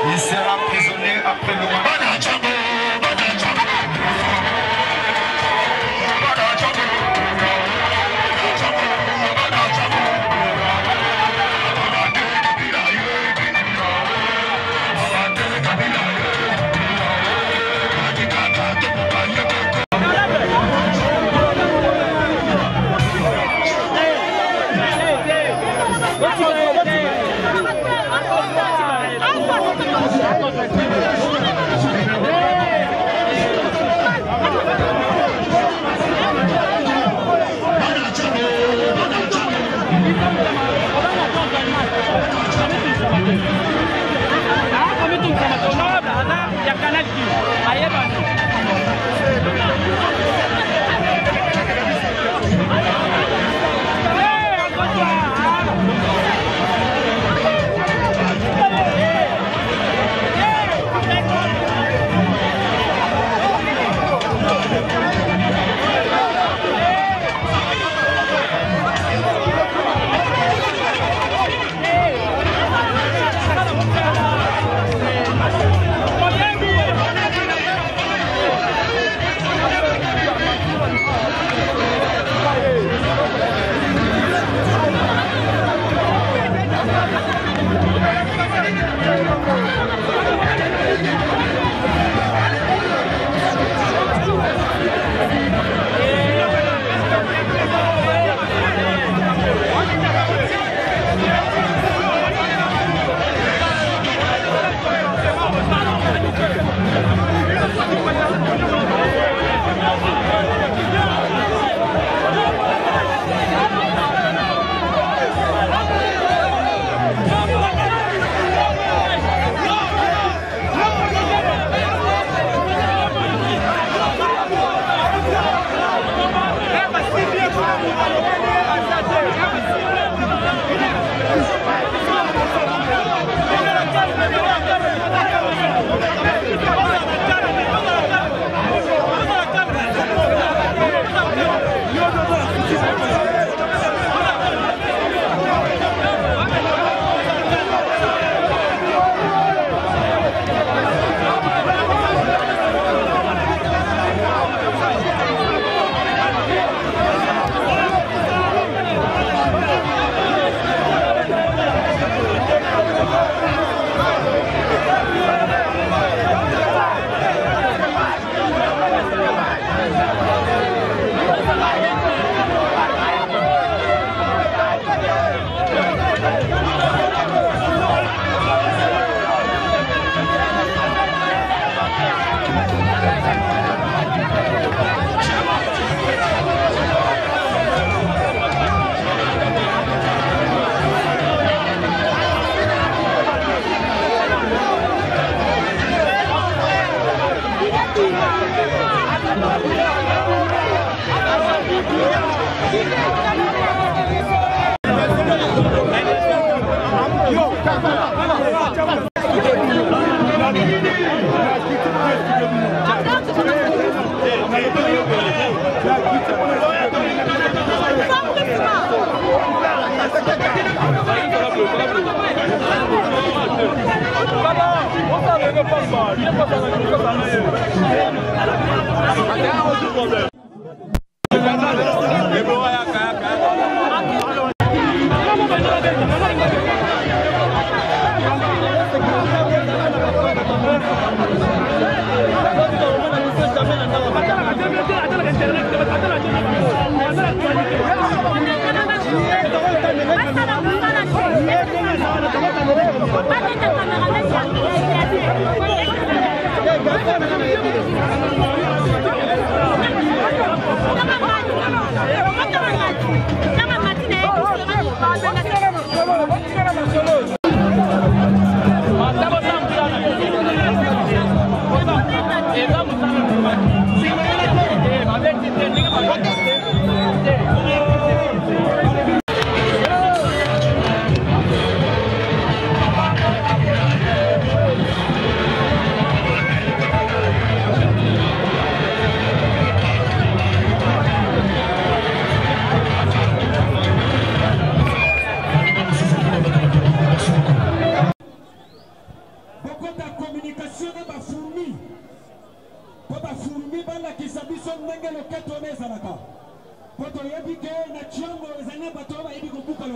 Il sera prisonnier après le mandat.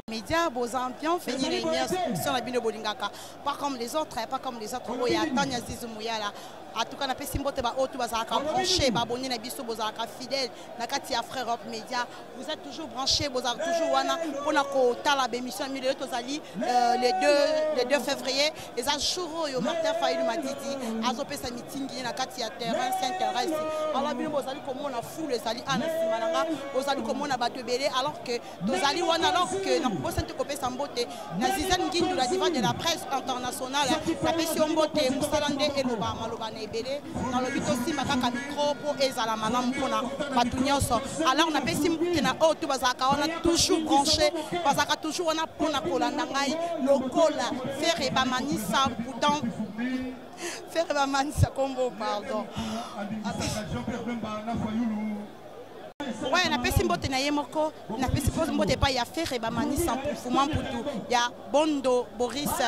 Médias, beaux ambiants, finir les sur la bino bolingaka. Pas comme les autres, pas comme les autres. Il y a Tania Zizoumouyala. En tout cas, on a fait Simbote Baotu Bazaka branché, Baboni Nabiso Bozaka fidèle, Nakatia Frère Europe Média. Vous êtes toujours branchés, vous êtes toujours wana. On a côté la bémission milieu Tozali le 2 février. Les Achouro et Martin Fayou m'a dit, Azopé sa meeting, Nakatia terrain, Saint-Thérèse. Alors, bien, vous allez comme on a fou les Ali Anna Simalanga, vous allez comme on a battu Bélé, alors que Tozali wana, alors que dans le centre Copé Sambote, Nazizan Guindou, la diva de la presse internationale, la Pession Bote, Moussalande et Loba, Malobane. Dans le but aussi, ma caca micro pour ezala manam pona batunyoso. Alors on a fait simkina oh tout bazaka on a toujours branché bazaka toujours on a pona kolanda ngai lokola faire ba manisa pourtant faire ba manisa combo pardon. Ouais, on a fait simbote na yemoko, on a fait simbote pas ya faire ba manisa pour fumant pour tout. Ya Bondo Boris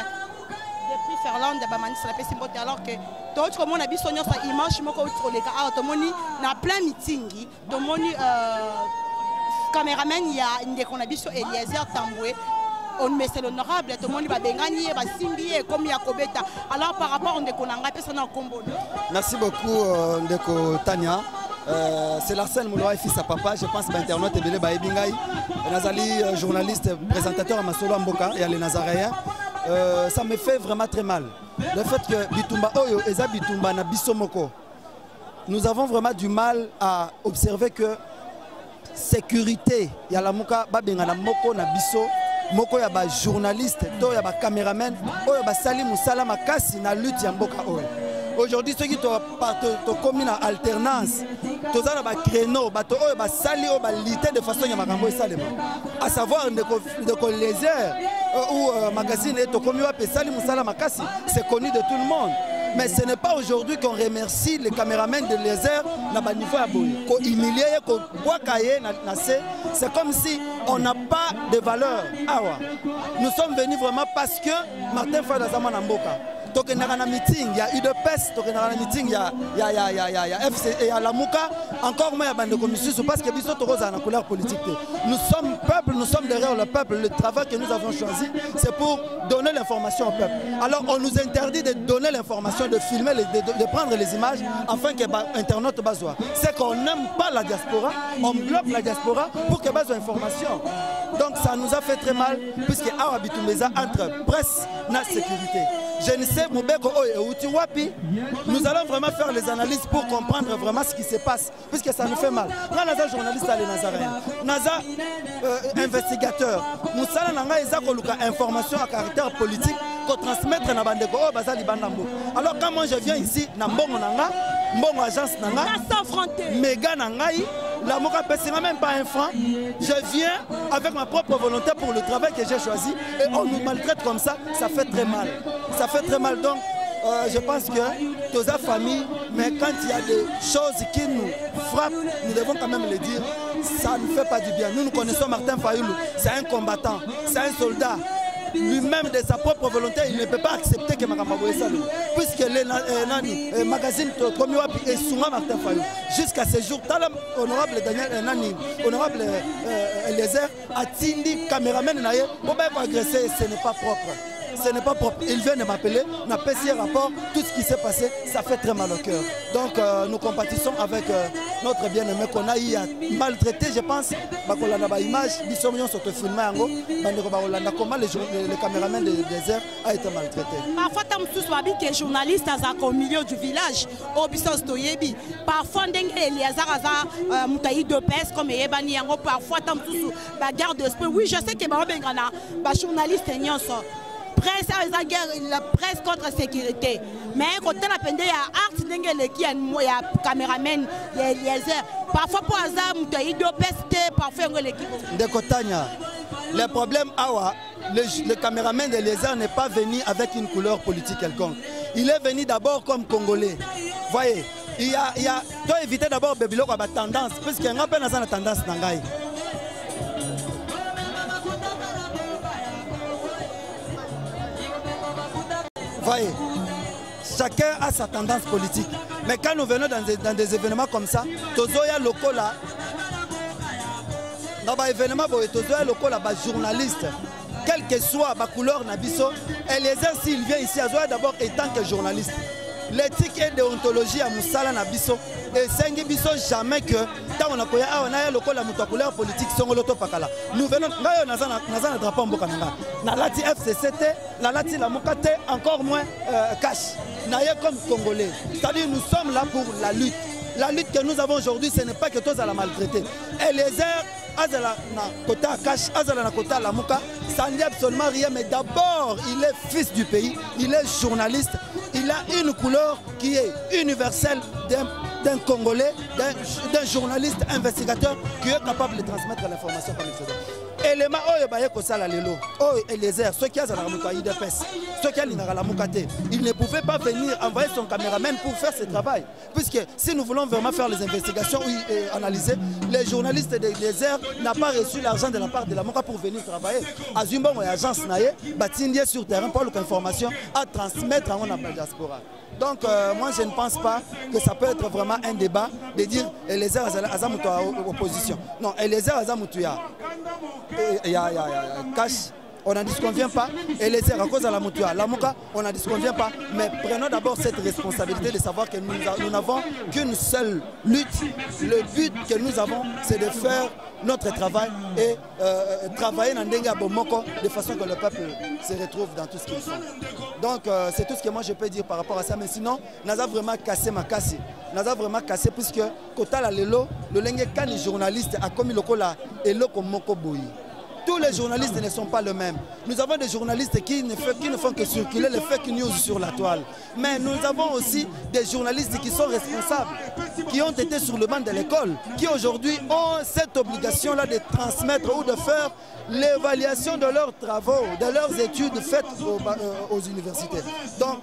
depuis Ferland de Bamani sur la Pessimbote alors que d'autres monde habite sur notre image moko les gars tout monde na plein meeting tout monde caméraman il y a une qu'on habite sur Eliezer Tamboué on met c'est l'honorable tout le monde va bengani va simbier comme Yakobeta alors par rapport on qu'on a personne en combo. Merci beaucoup Ndeko Tania. C'est Larsen Mouloua fils à papa, je pense que l'internaute est belé Baïbingaï. Nazali journaliste présentateur à Masolo Mboka et à les Nazaréens. Ça me fait vraiment très mal. Le fait que Bitumba Oyo Eza Bitumba na Bisomoko. Nous avons vraiment du mal à observer que sécurité, il y a la Mouka Babenga na Moko na Biso, Moko ya ba journaliste, to ya ba caméraman, Oyo ba Sali Moussala Makasi na lutte ya Mboka Oyo. Aujourd'hui, ceux qui sont commis en alternance, tous les créneaux, ils sali de façon à savoir les heures ou magazine c'est connu de tout le monde. Mais ce n'est pas aujourd'hui qu'on remercie les caméramans de Lézère à niveau à Boy. Qu'on humilie, qu'on boit cahier, c'est comme si on n'a pas de valeur. Nous sommes venus vraiment parce que Martin Fayou Zaman Mboka. Donc il y a un meeting, il y a UDPS, il y a un meeting, il y a FC, il y a la Mouka, encore moins il y a bande de commissions parce que nous sommes en couleur politique. Nous sommes peuple, nous sommes derrière le peuple. Le travail que nous avons choisi, c'est pour donner l'information au peuple. Alors on nous interdit de donner l'information, de filmer, de prendre les images afin que l'internaute bazoie. C'est qu'on n'aime pas la diaspora, on bloque la diaspora pour qu'elle bazoie information. Donc ça nous a fait très mal puisque Awa Bitumbeza entre presse et sécurité. Je ne sais, nous allons vraiment faire les analyses pour comprendre vraiment ce qui se passe, puisque ça nous fait mal. Nous sommes journalistes à Nazaréens, nous sommes investigateurs, nous sommes information à caractère politique pour transmettre à Bandeko. Alors quand moi je viens ici, Mbongo agence méga nangai, la Moka ne même pas un franc. Je viens avec ma propre volonté pour le travail que j'ai choisi et on nous maltraite comme ça fait très mal. Ça fait très mal donc je pense que tous la famille, mais quand il y a des choses qui nous frappent, nous devons quand même le dire, ça ne fait pas du bien. Nous connaissons Martin Fayou, c'est un combattant, c'est un soldat. Lui-même de sa propre volonté, il ne peut pas accepter que Makamabo est salé. Puisque les magazines comme Yoapi et Souma Martin Fayou, jusqu'à ce jour, honorable Daniel Nani, honorable Eliezer, a Tindi, caméraman, pour agresser, ce n'est pas propre. Ce n'est pas propre. Il vient de m'appeler, n'a pas rapport, tout ce qui s'est passé, ça fait très mal au cœur. Donc nous compatissons avec notre bien-aimé qu'on a eu à maltraiter, je pense, bakolanda ba image, bisomyon sur te filmer yango, bandeko bakolanda comment le caméraman des airs a été maltraité. Parfois tam sous wabi que journaliste au milieu du village, au bisos toyebi. Parfois ndenge Eliazar aza mutayi de pes comme ebani yango parfois tam sous bagarre de esprit. Oui, je sais que ba bengana ba journaliste nyonso. Presse à guerre, la presse contre la sécurité. Mais quand on a pendé à art, il y a caméraman, il y a Eliezer. Parfois pour hasard, il y a deux pestes, parfois l'équipe. De Kotania, le problème, le caméraman d'Eliezer n'est pas venu avec une couleur politique quelconque. Il est venu d'abord comme Congolais. Voyez, il doit éviter d'abord de faire la tendance, parce qu'il y a une tendance dans le voyez, chacun a sa tendance politique. Mais quand nous venons dans des événements comme ça, Tozoya Lokola, dans des événements, Tozoya Lokola, journaliste, quelle que soit la couleur Nabiso, Eliezer, s'il vient ici, d'abord étant que journaliste. L'éthique et déontologie à Moussala Nabiso, et Sengi Biso jamais que tant on a lokola la couleur politique son loto pakala. Nous venons dans drapeau mbokananga. Na lati FCCT, la lati la mokate encore moins cash. Naye comme Congolais. C'est-à-dire nous sommes là pour la lutte. La lutte que nous avons aujourd'hui, ce n'est pas que tous à la maltraiter. Et les airs, Azala na kota cash, Azala na kota la moka, ça ne dit absolument rien. Mais d'abord, il est fils du pays, il est journaliste. Il a une couleur qui est universelle d'un Congolais, d'un journaliste investigateur qui est capable de transmettre l'information comme il se doit. Élément Eliezer, ceux qui ont il ne pouvait pas venir envoyer son caméraman pour faire ce travail. Puisque si nous voulons vraiment faire les investigations et analyser, les journalistes d'Eliezer n'ont pas reçu l'argent de la part de la MOCA pour venir travailler. Azumba, agence Naye, Batindier sur terrain pour l'information à transmettre à mon diaspora. Donc moi je ne pense pas que ça peut être vraiment un débat de dire Eliezer Azamuto à opposition. Non, Eliezer Azamuto il y a cash, on n'en disconvient pas. Eliezer à cause de la Moutoua, la Mouka, on n'en disconvient pas. Mais prenons d'abord cette responsabilité de savoir que nous n'avons qu'une seule lutte. Le but que nous avons, c'est de faire notre travail et travailler dans Ndenga Bomoko de façon que le peuple se retrouve dans tout ce qu'ils font. Donc c'est tout ce que moi je peux dire par rapport à ça. Mais sinon, nous avons vraiment cassé ma casse. Nous avons vraiment cassé puisque Kota la Lelo, le Lengue quand les journalistes a commis le Kola et le Komoko Boyi. Tous les journalistes ne sont pas les mêmes. Nous avons des journalistes qui ne font que circuler les fake news sur la toile. Mais nous avons aussi des journalistes qui sont responsables, qui ont été sur le banc de l'école, qui aujourd'hui ont cette obligation-là de transmettre ou de faire l'évaluation de leurs travaux, de leurs études faites aux universités. Donc,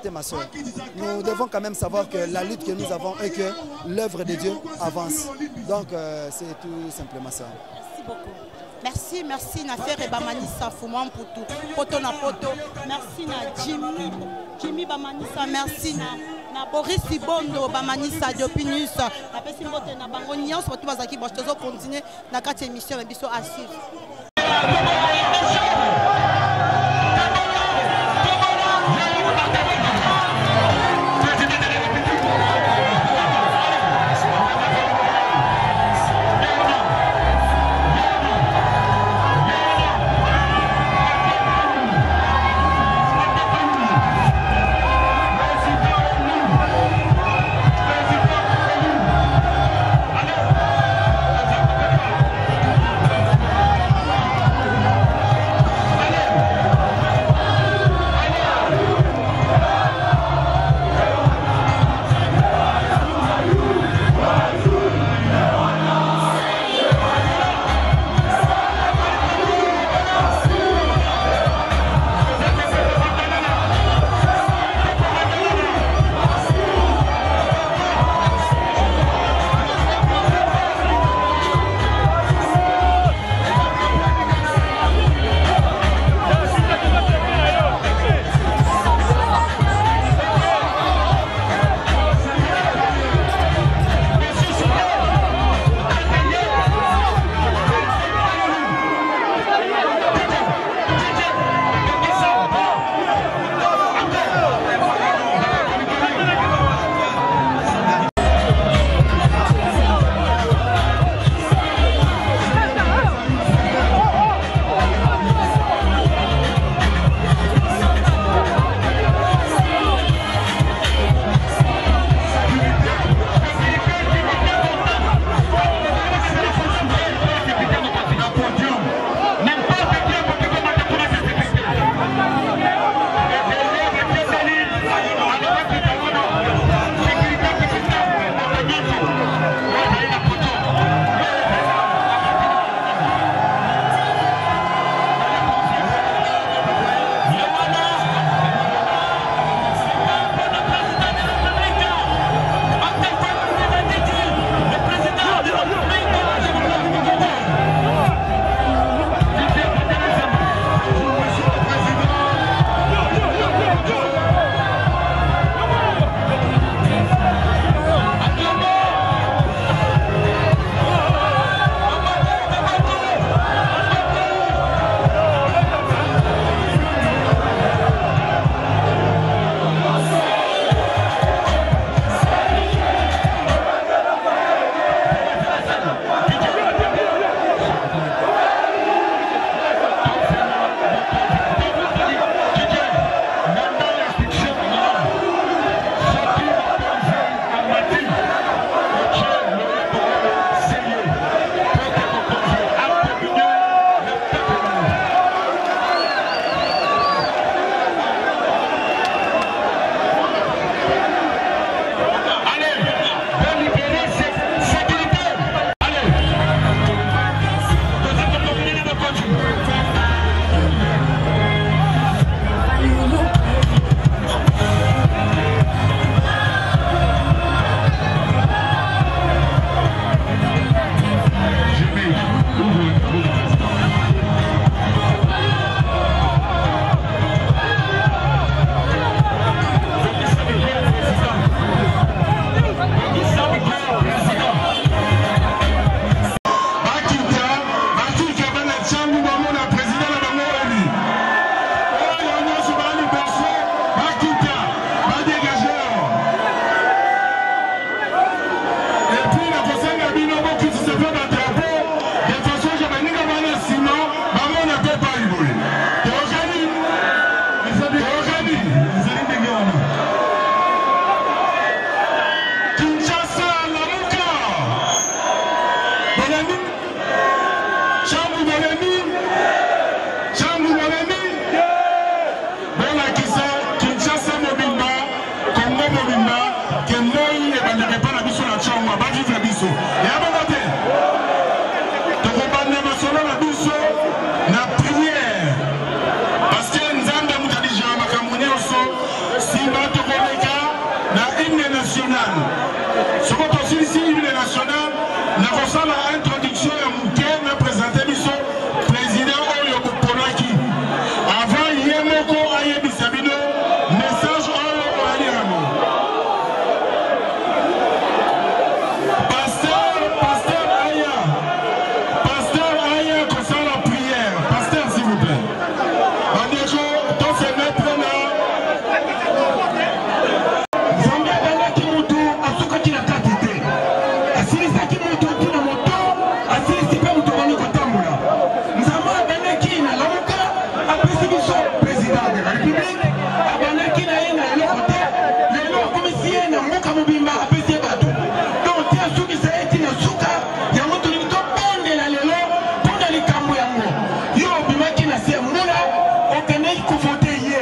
ma soeur, nous devons quand même savoir que la lutte que nous avons et que l'œuvre de Dieu avance. Donc, c'est tout simplement ça. Merci beaucoup. Merci, merci na faire Bamanissa Fouman pour tout. Poto na poto. Merci na Jimmy Bamanissa. Merci na Boris Sibondo Bamanissa d'Opinus. Na pesi mbote na bango nyonso batu bazaki bo tozo continuer na kati émission na biso à suivre. Bolami, Chambu Bolami, Chambu Bolami, Bola Kisa, Kinshasa Mobimba, Congo Mobimba, Kemoi et Bandeke pas la biso la Chambu, va vivre la biso. Et à Bogote, Tokobane Masolo la biso, na prière. Parce que Nzamba Moutadija Makamouné Oso, Simba Tokoleka, na hymne national. Ce qu'on peut aussi ici, hymne national, n'a pas ça l'introduction à Mouké, n'a présenté biso président Oyo Polaki. Avant Yemoko Ayebi Sabino, message Oyo Aliamo. Pasteur Aya, comme ça la prière. Pasteur, s'il vous plaît. Bandeko, dans ces maîtres là. Zambia Bangaki Moutou, Asuka Kinakatite. Asirisaki Moutou, Tina Moto, Asirisipe Moutou Baniko Tamboula. Nzama Bangaki na Lamuka, Apesibiso, président de la République. Abangaki na Yena, le côté, le nom commissaire na Mouka Mobimba, Apesie Batou. Donc, Tia Souki Saeti na Souka, Yamoto Limito, Ponde la Lelo, Ponde Likambo Yango. Yo, Bimaki na Sia Moula, Okanei Kufote Ye.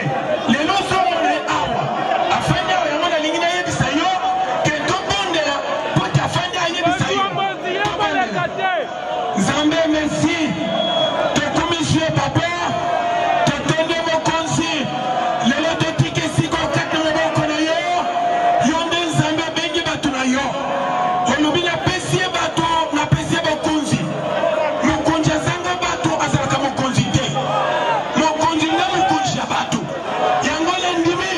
Les noms sont les Awa. Afanya Yamona Lingina Yebisayo, Kento Ponde la, Poti Afanya Yebisayo. Zambé, merci. Te commissaire papa, te tende mokonzi. Lelo te tike siko kate maboko na yo. Yonde Zambé bengi batu na yo. Olobi na pesie batu, na pesie mokonzi. Mokonzi azanga batu, azalaka mokonzi te. Mokonzi nga mokonzi ya batu. Yango lendimi,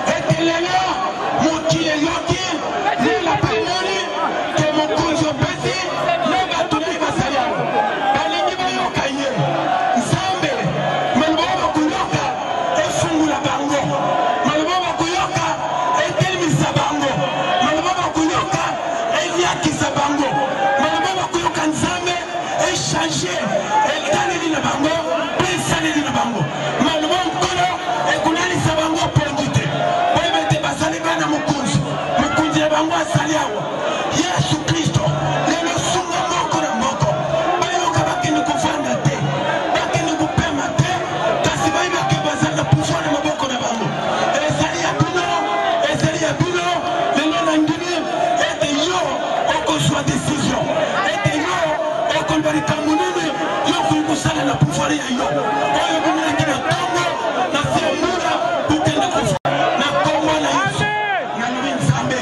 ete lelo, mokile yoki, nila pamoni, ke mokonzi opesi, ne batu na ibasali yango. Balingi bayoka ye. Nzambe, maloba bakuyoka, efungula bango. Maloba bakuyoka, etelimisa bango. Maloba bakuyoka, eliakisa bango. Maloba bakuyoka Nzambe, echange, etaleli na bango, pesaleli na bango. Maloba nkolo, ekunalisa bango pondite. Boyebete basali bana mokonzi. Mokonzi ya bango asali awa. Yesu Kristo, lelo sunga moko na moko. Bayoka bakende kofanda te. Bakende kopema te. Kasi bayebake bazali na pouvoir na maboko na bango. Ezali ya bino, lelo na ndimi, ete yo okozwa décision. Ete yo okoloba likambo nini, yo okoki kosala na pouvoir ya yo. Oyo binaki na ntongo, na se mura, okende kofanda. Na kombo na Yesu. Nalobi Nzambe,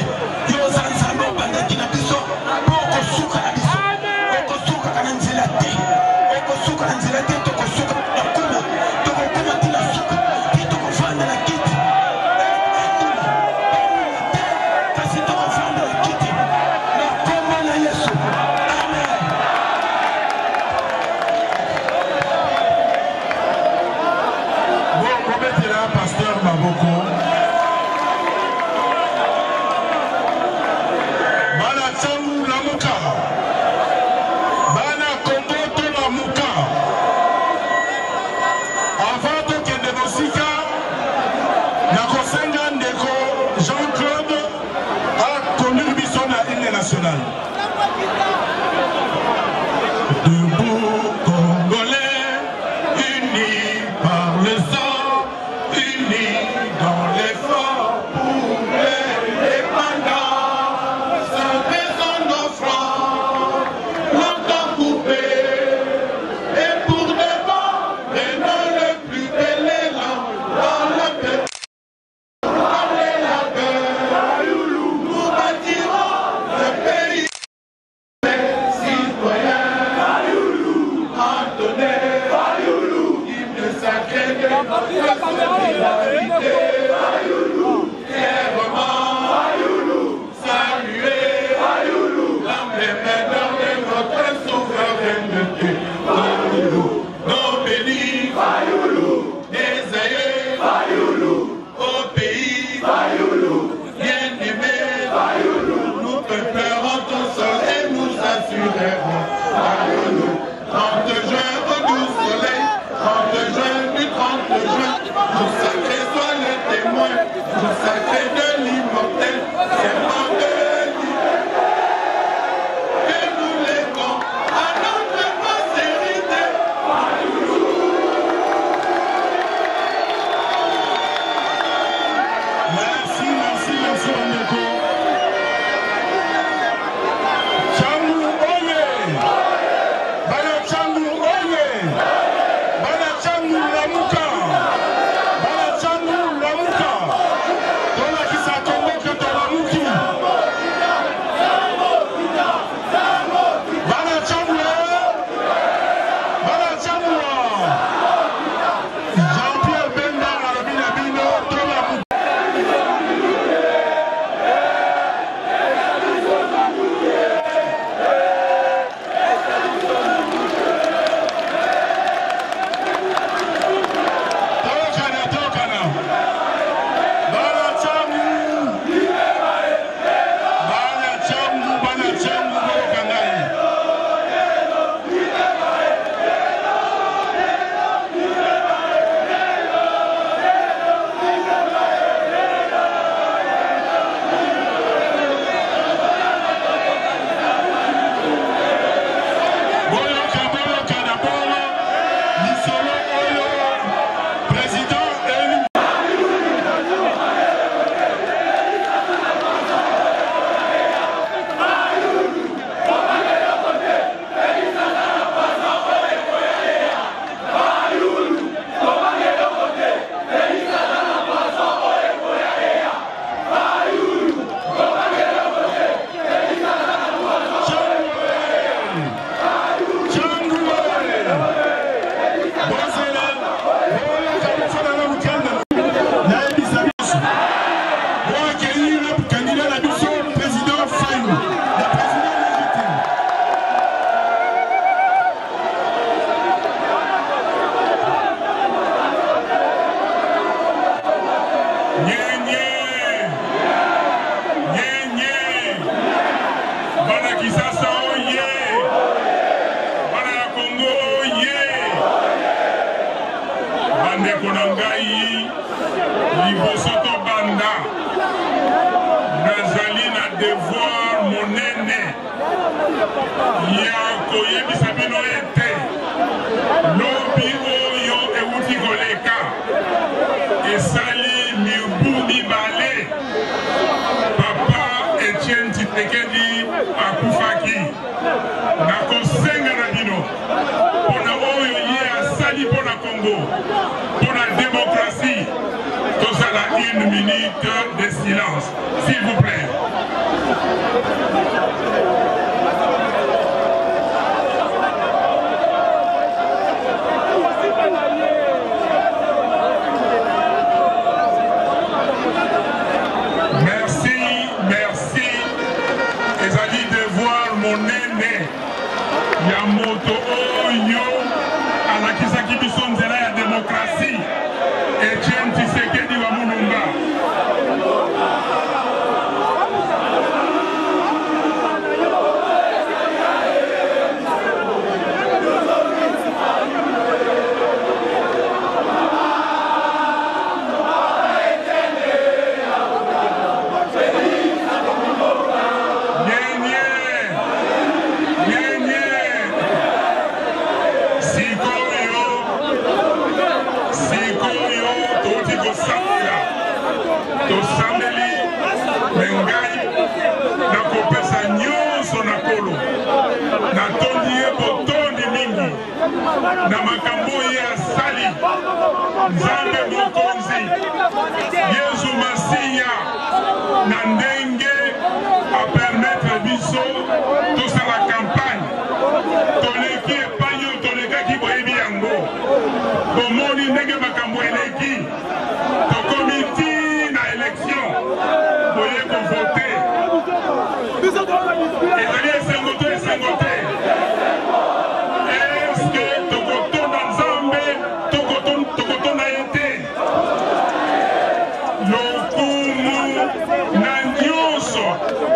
yo oza Nzambe obandaki na biso, po okosuka na biso. Okosuka na nzela te. Okosuka na nzela te, tokosuka na kuma. Tokokuma tina suka, ti tokofanda na kiti. Kasi tokofanda na kiti. Na kombo na Yesu. Amen. Bon, promettez-la, pasteur Maboko. Bana Tsambu Lamuka. Bana Komboto Lamuka. Avant de kende mosika, nakosenga ndeko Jean-Claude a connu biso na hymne national. Debout Congolais, unis par le sang, unis dans l'effort pour l'indépendance. Sans raison nos fronts, longtemps coupés, et pour de bon, prenons le plus bel élan dans le pays. Allez la gueule, nous bâtirons le pays. Citoyens, ya koyebisa bino ete lobi oyo euti koleka esali mibu mibale papa Etienne Tshisekedi akufaki. Nakosenga na bino mpona oyo ye asali mpona Congo, mpona démocratie, tozala 1 minute de silence, s'il vous plaît. Yamoto oyo alakisaki biso nzela ya demokrasi Etienne Tshisekedi wa Mulumba. Tosambeli mengai na kopesa nyonso na kolo natondi ye botondi mingi na makambo ye asali Nzambe mokonzi Yesu Masiya na ndenge apermettre biso tosala campagne toleki epai oyo tolekaki boyebi yango bomoni ndenge makambo eleki tokomiti na élection boye kovote ezali esengo te eske tokotonda Nzambe tokotonda ye te lokumu na nyonso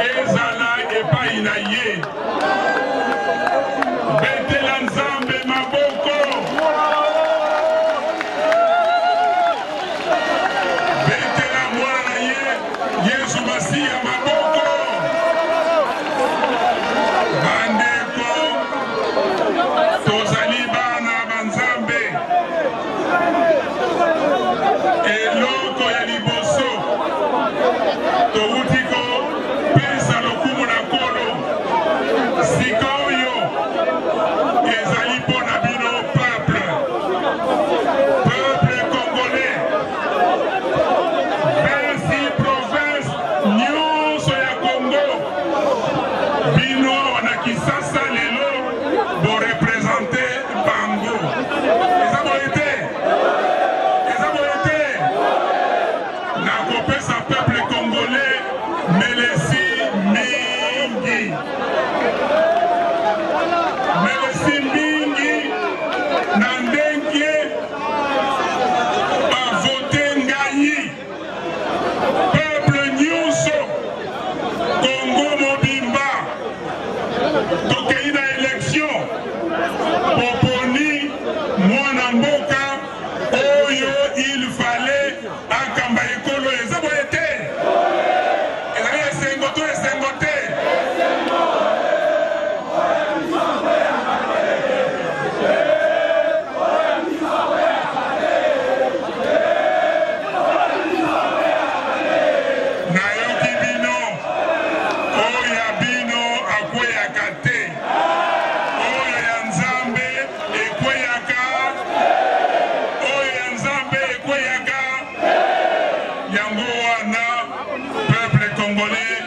ezala epai na ye betela Nzambe maboko betela mwana na ye Yesu Masiya maboko bandeko tozali bana banzambe eloko ya liboso touti kopesa lokumu na kolo sika oyo ezali mpona bino peuple congolais 26 provinces nyonso ya Congo bino wana Kisasa lelo borepresente bango eza boye te nakopesa peuple congolais melesi mingi na ndenge bavote ngai peuple nyonso Congo mobimba tokei na élection poponi mwana mboka oyo il fallait akamba ekolo eza boye te ezali esengo te nayoki bino oyo ya bino akweyaka te oyo ya Nzambe ekweyaka yango wana peuple congolais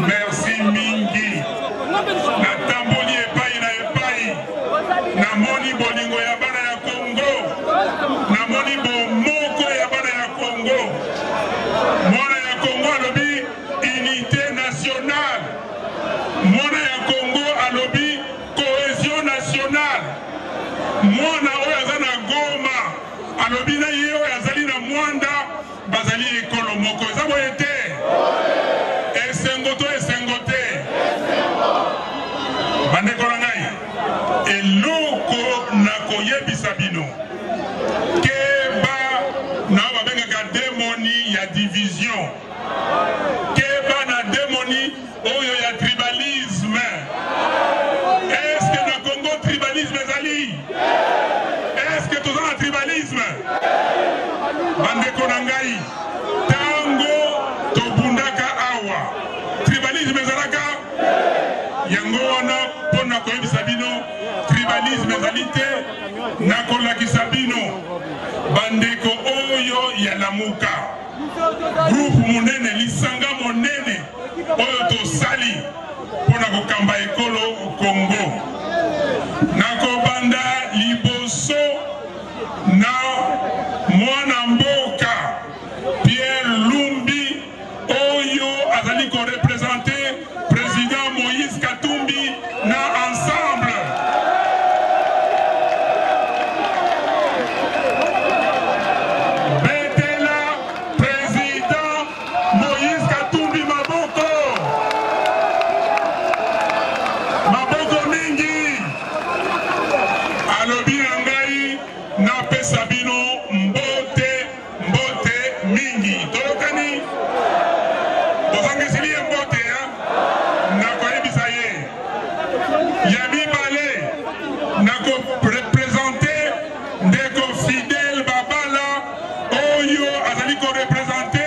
merci mingi natamboli epai na epai namoni bolingo ya bana ya Congo namoni bomoko ya bana ya Congo mwana ya Congo alobi unité nationale mwana ya Congo alobi cohésion nationale mwana oyo aza na Goma alobi na ye oyo azali na Mwanda bazali ekolo moko eza boye te esengo te bandeko na ngai eloko nakoyebisa bino keba nao babengaka demoni ya division keba na demoni oyo ya tribalisme tribalisme ezali te nakolakisa bino bandeko oyo ya lamuka groupe monene lisanga monene oyo tosali mpona kokamba ekolo Congo nakobanda liboso na mwana mboka Pierre Lumbi oyo azali korepresente président Moïse Katumbi na ensemble betela président Moïse Katumbi maboko mingi alobi na ngai napesa bino mbote mingi tolokani bozangisili ye mbote nakoyebisa ye ya mibale nakorepresente ndeko Fidel Babala oyo azali korepresente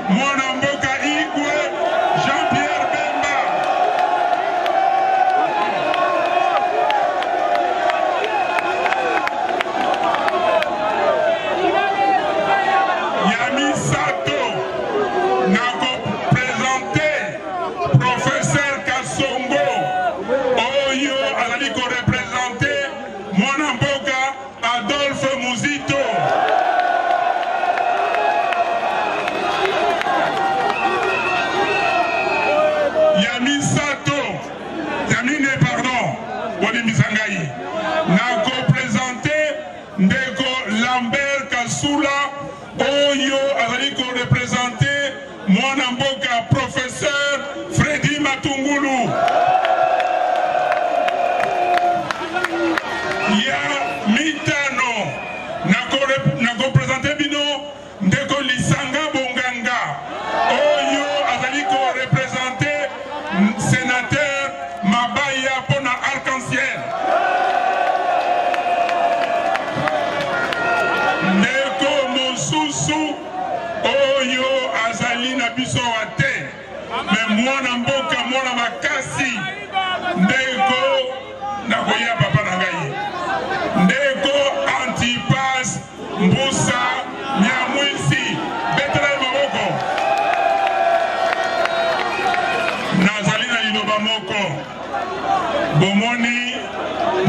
mwana mboka Igwe Jean-Pierre Bemba ya misato nakopresente professeur Kasongo oyo azali korepresente mwana mboka Adolphe Muzito ya misato ya mine pardon bolimbisa ngai nakopresente ndeko Lambert Kasula oyo azali korepresente mwana mboka professeur Freddy Matungulu ya mitano nakopresente bino ndeko Lisanga Bonganga oyo azali korepresente sénateur Mabaya pona arc-en-ciel ndeko mosusu oyo azali na biso wa te me mwana mboka mwana makasi ndeko nakoya papa na ngai ndeko Antipas Mbusa Nyamwisi betela maboko nazali na liloba moko bomoni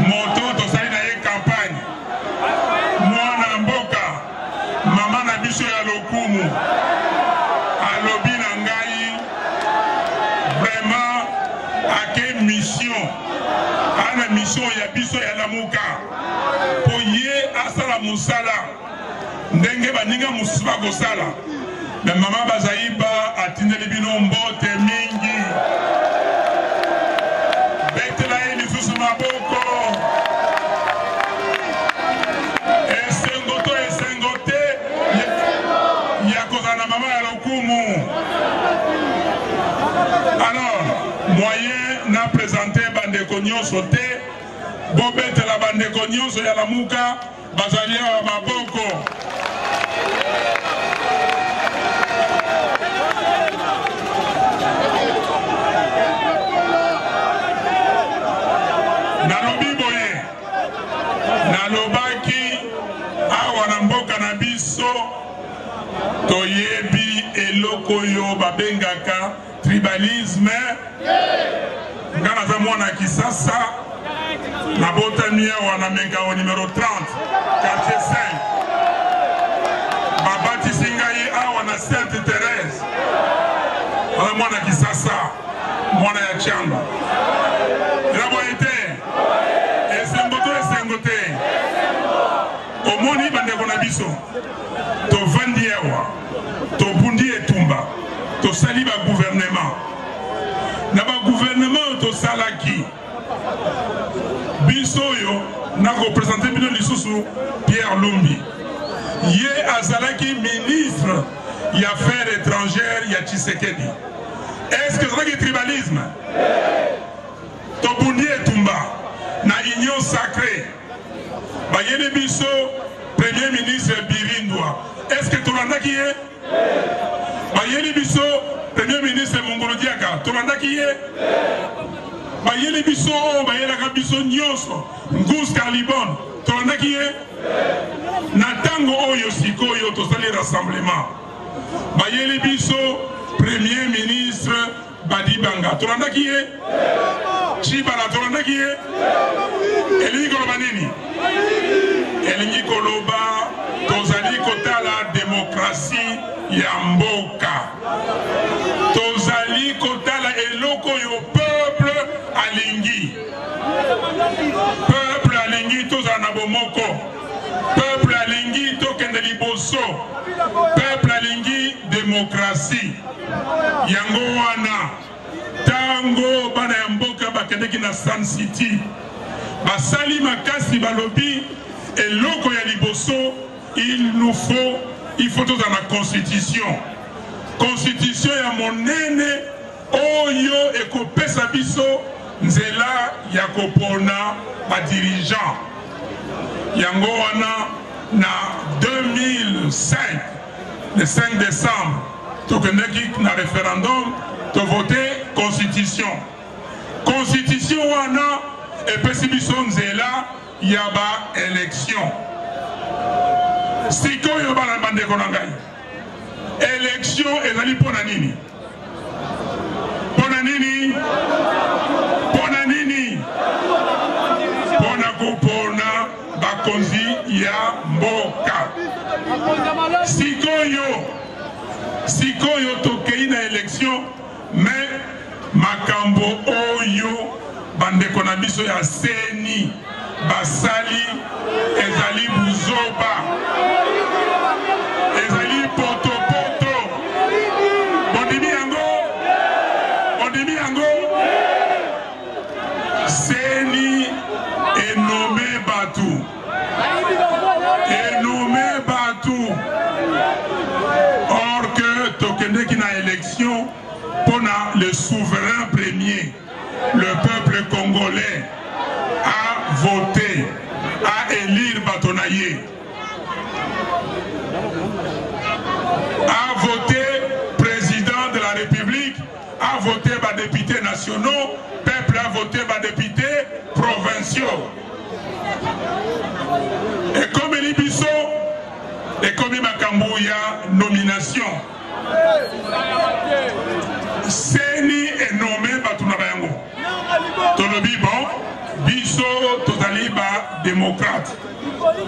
moto tosali na ye campagne mwana mboka mama na biso ya lokumu alobi na ngai vraiment ake mission ana mission ya biso ya lamuka po ye asala musala ndenge baninga mosusu bakosala me mama Bazaiba atindeli bino mbote mingi betela ye lisusu maboko esengo te ya kozala na mama ya lokumu alors moyen na présente bandeko nyonso te bobetela bandeko nyonso ya lamuka bazali awa maboko nalobi boye nalobaki awa na mboka na biso toyebi eloko oyo babengaka tribalisme nga naza mwana Kisasa nabotami awa na Mengao numéro 30 quartier 5 babatisi ngai awa na Sainte Thérèse naza mwana Kisasa mwana ya Chamba elaboye te esengo te omoni bandeko na biso tovandi awa tobundi etumba tosali bagouvernement na bagouvernement tosalaki biso oyo nakopresente bino lisusu Pierre Lumbi ye azalaki ministre ya affaires étrangères ya Tshisekedi. Est-ce que c'est tribalisme? Tobundi etumba na union sacrée bayene biso premier ministre Birindwa. Est-ce que tolandaki ye? Bayene biso premier ministre Mongolo Diaka. Tolandaki ye? bayeli biso bayelaka biso nyonso Ngous Carlibon tolandaki ye na ntango oyo sikoyo tosali rassemblement bayeli biso premier ministre Badibanga tolandaki ye Chibala tolandaki ye elingi koloba nini elingi koloba tozali kotala démocratie ya mboka tozali kotala eloko yo peuple alingi tozala na bomoko peuple alingi tokende liboso peuple alingi démocratie yango wana tango bana ya mboka bakendeki na Sun City basali makasi balobi eloko ya liboso il faut tozala na constitution ya monene oyo ekopesa biso nzela ya kopona ba dirigeant yango wana na 2005 le 5 décembre tokendeki na référendum to voter constitution wana epesi biso nzela ya ba élection sikoyo bana bandeko na ngai élection ezali pona nini pona kopona bakonzi ya mboka sikoyo tokei na élection mais makambo oyo bandeko na biso ya seni basali ezali buzoba ezali potopoto bondimi yango seni enome batu or que tokendeki na élection pona le souverain premier le peuple congolais a voté a élire Batonaye a voté président de la République a voté par députés nationaux peuple a voté par députés provinciaux et comme Elibiso et comme Makambouya nomination Seni est nommé Batunabayango Tolobi bon Biso Totaliba démocrate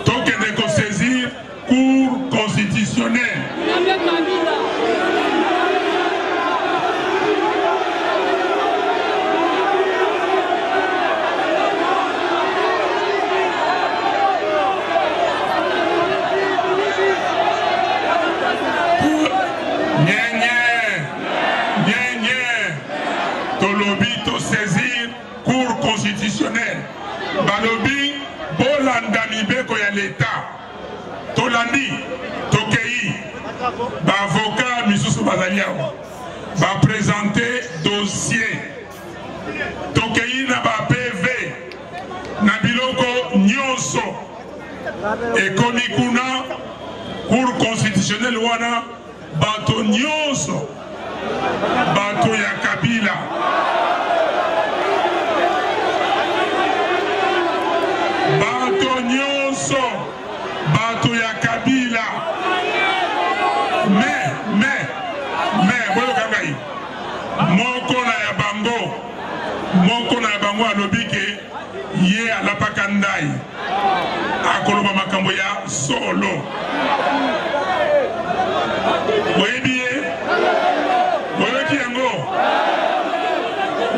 donc il faut saisir cour constitutionnelle saisir cour constitutionnelle balobi bolanda mibeko ya l'État tolandi tokei bavocat misusu bazali awa baprésenter dossier tokei na ba PV na biloko nyonso ekomi kuna cour constitutionnelle wana bato nyonso bato ya Kabila bato nyonso bato ya Kabila mais boyo kangai moko na ya bango alobi ke ye alapaka ndai akoloba makambo ya solo boyebi ye boyoki yango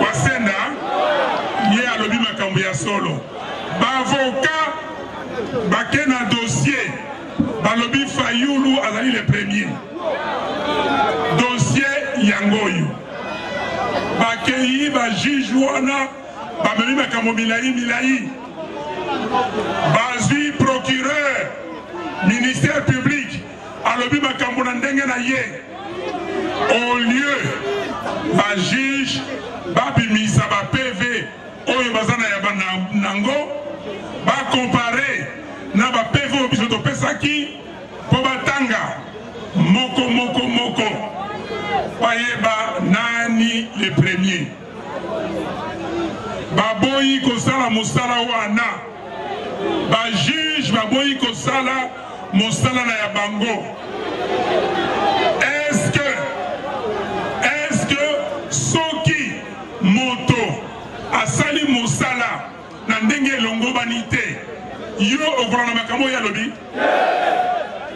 wasenda ye alobi makambo ya solo bavoka bake na dossier balobi Fayulu azali le premier dossier yangoyo bakei ba juge wana bamemi makambo milai bazwi procureur ministère public alobi makambo na ndenge na ye au lieu ba juge babimisa ba PV oyo bazana ya banango ba comparer na ba PV biso to pesaki po batanga moko bayeba nani le premier baboyi kosala mosala wana bajuge baboyi kosala mosala na ya bango. Est-ce que soki moto asali mosala na ndenge elongo banite yo okolana makambo ya lobi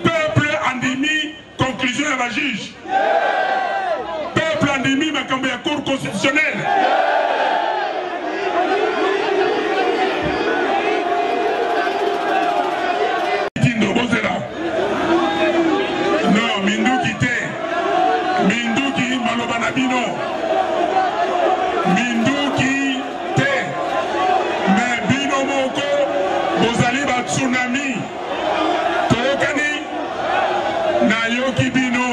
peuple andimi conclusion ya bajuge peuple andimi makambo ya cour constitutionnelle. Non, Minduki te. Minduki malobana bino. Minduki te. Mais bino moko bozali ba tsunami. Tokani na yoki bino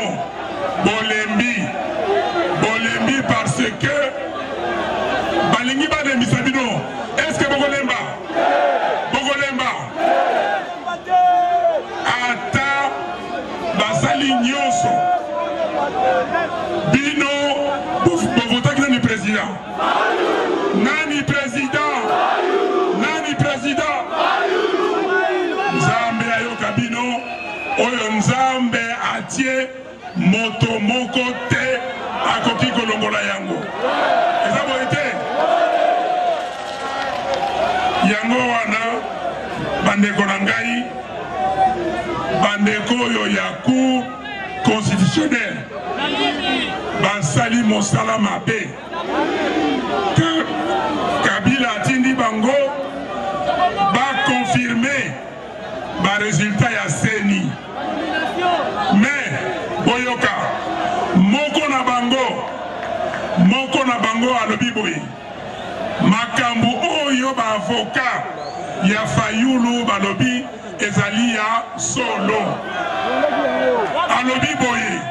bolembi. Bolembi parce que balingi ba de misabino. Est-ce que bogolemba? Bogolemba. Ata basali nyonso bino bovotaki nani président nani président nani président nzambe ayoka bino oyo nzambe atie moto moko te akoki kolongola yango eza boye te yango wana bandeko na ngai bandeko oyo ya cour constitutionnelle basali mosala mabe que Kabila atindi bango bakonfirme baresultat ya seni mais boyoka moko na bango alobi boye makambo oyo baavoka ya Fayulu balobi ezali ya solo alobi boye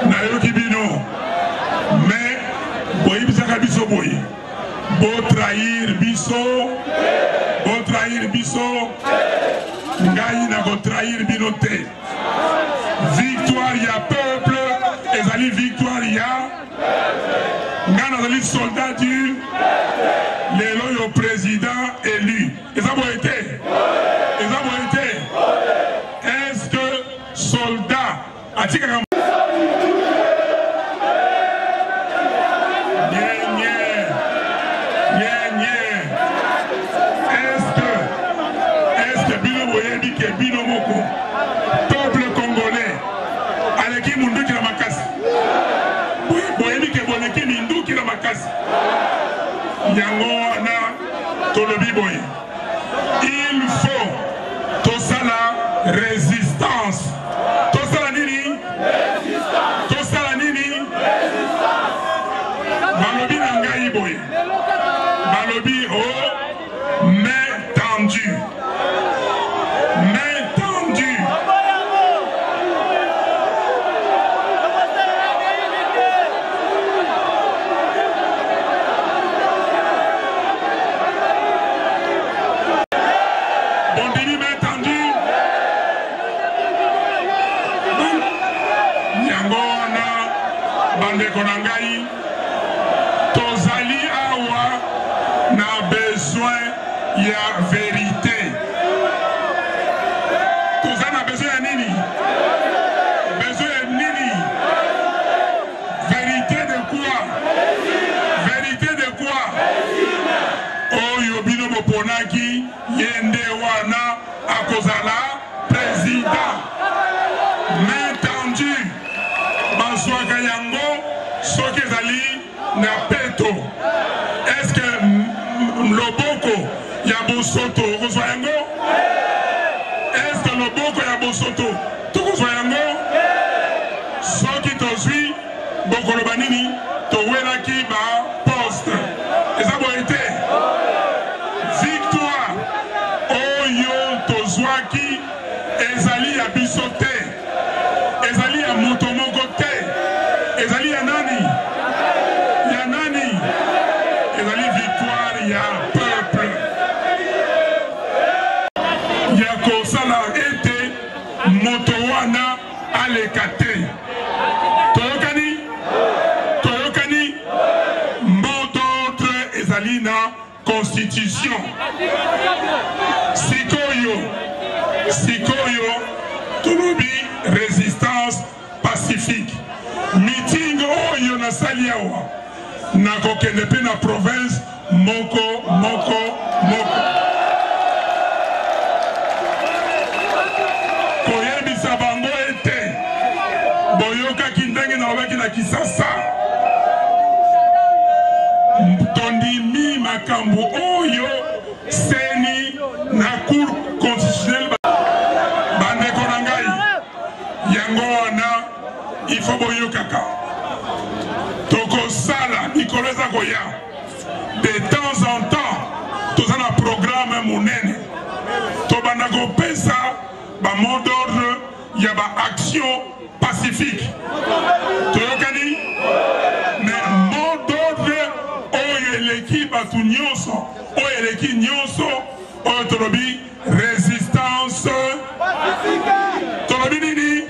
nayoki bino mais boyebisaka biso boye trahir biso ngai na ko trahir bino te victoire ya peuple ezali victoire ya nga nazali soldat du lelo yo président élu eza boye te est-ce que soldat atikaka bino moko peuple congolais aleki munduki na makasi boyebi ke boleki minduki na makasi yango wana tolobi boye il faut tosala résistance tosala nini balobi na ngai boye balobi o main tendue bandeko na ngai tozali awa na besoin ya vérité toza na besoin ya nini vérité de quoi oyo bino boponaki yende wana akozala président main tendue bazwaka yango soki ezali na peto est-ce que loboko ya bosoto okozwa yango est-ce que loboko ya bosoto tokozwa yango soki tozwi bokoloba nini towelaki ba poste eza boye te victoire oyo tozwaki ezali ya biso te ezali ya moto moko te ezali ya ezali na constitution. Sikoyo tolobi résistance pacifique. Meeting oyo na sali awa na kokende pe na province moko. Koyebisa bango ete boyoka kindenge na obaki na Kisasa tondimi makambo oyo seni na cour constitutionnelle bandeko na ngai yango wana il faut boyokaka tokosala mikolo eza koya de temps en temps toza na programme monene tobanda kopesa ba mot d'ordre ya ba action pacifique toyokani mais mot d'ordre oyo eleki batu nyonso oyo eleki nyonso oyo tolobi résistance tolobi nini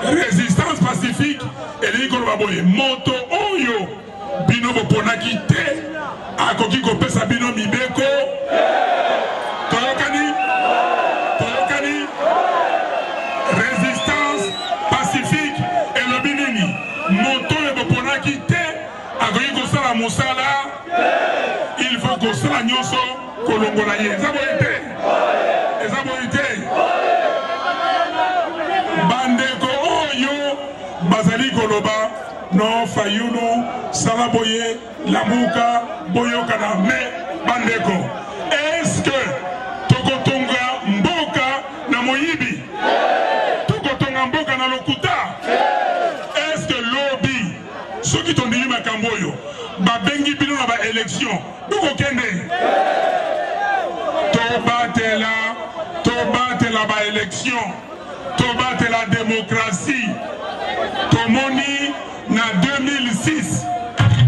résistance pacifique eleki koloba boye moto oyo bino boponaki te akoki kopesa bino mibeko toyokani résistance pacifique elobi nini moto oyo boponaki te akoki kosala mosala il faut kosala nyonso kolongola ye eza boye te bandeko oyo bazali koloba no fayulu sala boye lamuka boyokana me bandeko est-ce que tokotonga mboka na moyibi tokotonga mboka na lokuta est-ce que lobi soki tondimi makambo oyo babengi bino na baélection bokokende tobatela baélection tobatela démocratie tomoni na 2006.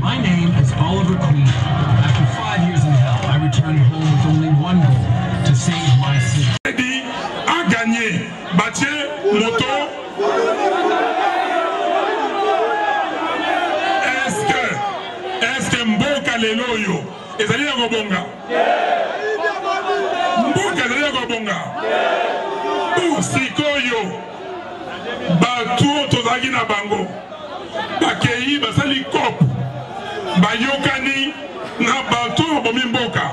My name is Oliver Queen. After 5 years in hell, I returned home with only one goal: to save my city. A gagné, Batie, moto. Est-ce que Mboka Leloyo ezali ya kobonga? Mboka ezali ya kobonga. Sikoyo batu tozaki na bango bakei basali kop bayokani na batu bomi mboka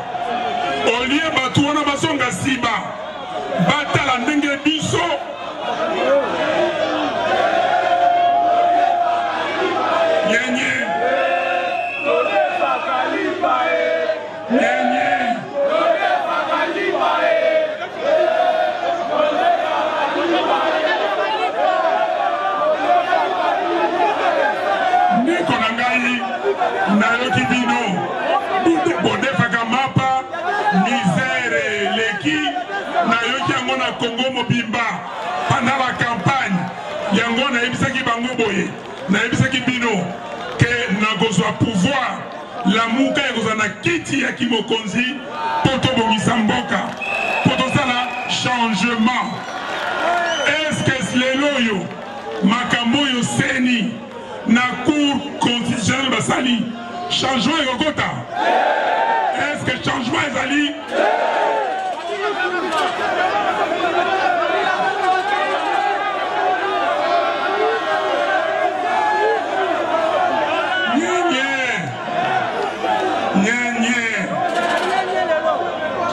olie batu wana basonga siba batala ndenge biso nyenye nayoki bino bodefaka mapa misere leki nayoki yango na Congo mobimba pendant la campagne yango nayebisaki bango boye nayebisaki bino ke nakozwa pouvoir lamuka ekozala na kiti ya kimokonzi po tobongisa mboka po tozala changement. Est-ce que lelo oyo makambo oyo seni na cour constitutionnelle basali changement ekokota? Est-ce que changement ezali?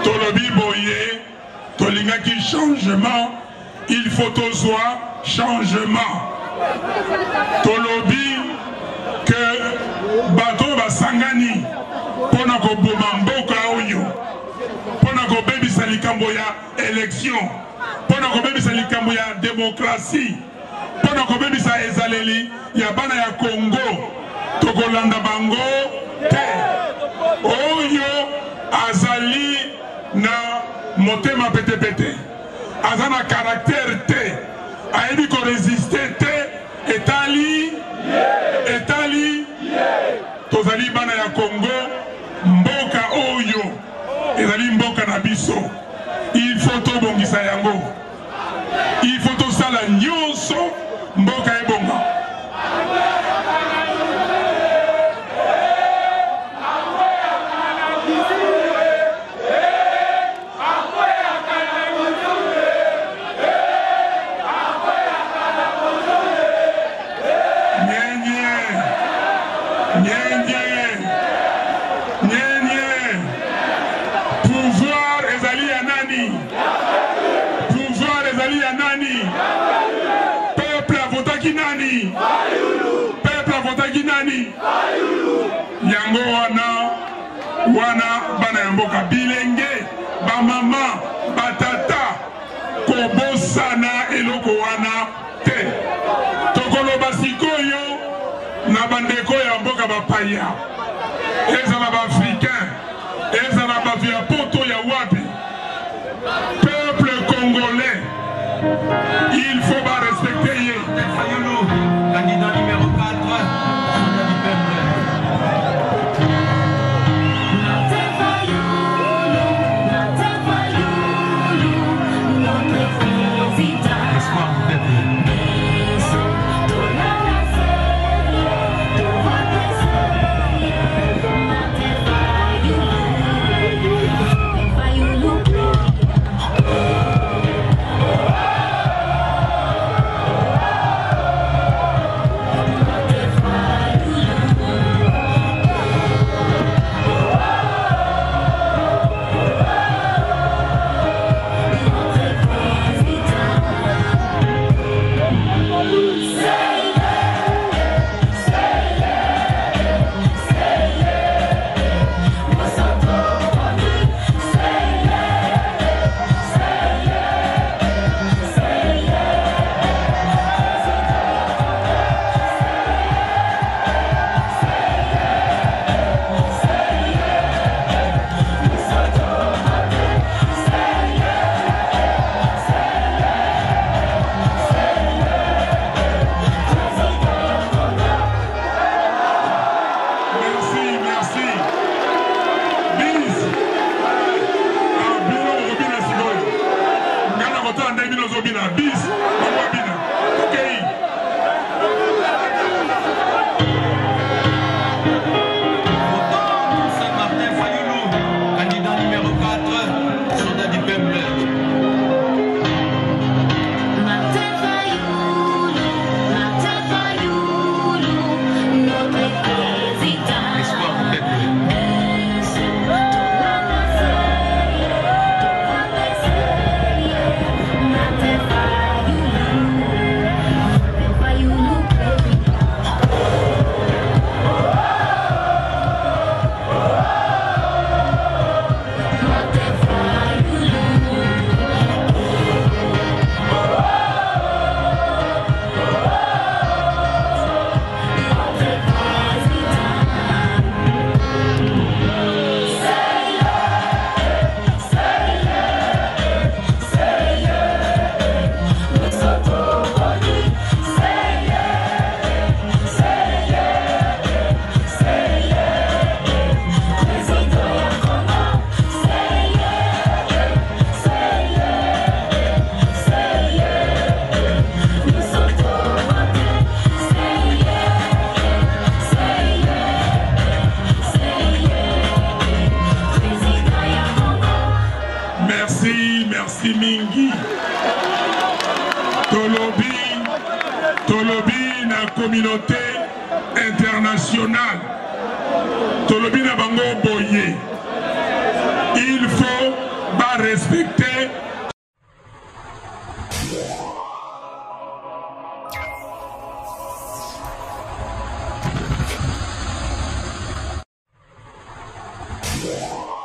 Tolobi boye tolingaki changement, il faut tozwa changement. Tolobi que bato basangani pona ko boma mboka oyo pona ko bebisa likambo ya élection pona ko bebisa likambo ya démocratie pona ko bebisa ezaleli ya bana ya Congo tokolanda bango te oyo azali na motema pete azana caractère te ayebi ko résister te etali tozali bana ya Congo mboka oyo ezali mboka na biso il faut tobongisa yango il faut tosala nyonso mboka ebonga. nani? Peuple avotaki nani? Yango wana bana ya mboka bilenge ba mama batata kobosana eloko wana te. Tokoloba sikoyo na bandeko ya mboka bapaya. Ezala ba africain, ezala ba via poto ya wapi. Peuple congolais, il faut pas respecter ye. Fayoulou, candidat numéro 4. Merci mingi. Tolobi na communauté internationale. Tolobi na bango boye. Il faut pas respecter. Yeah.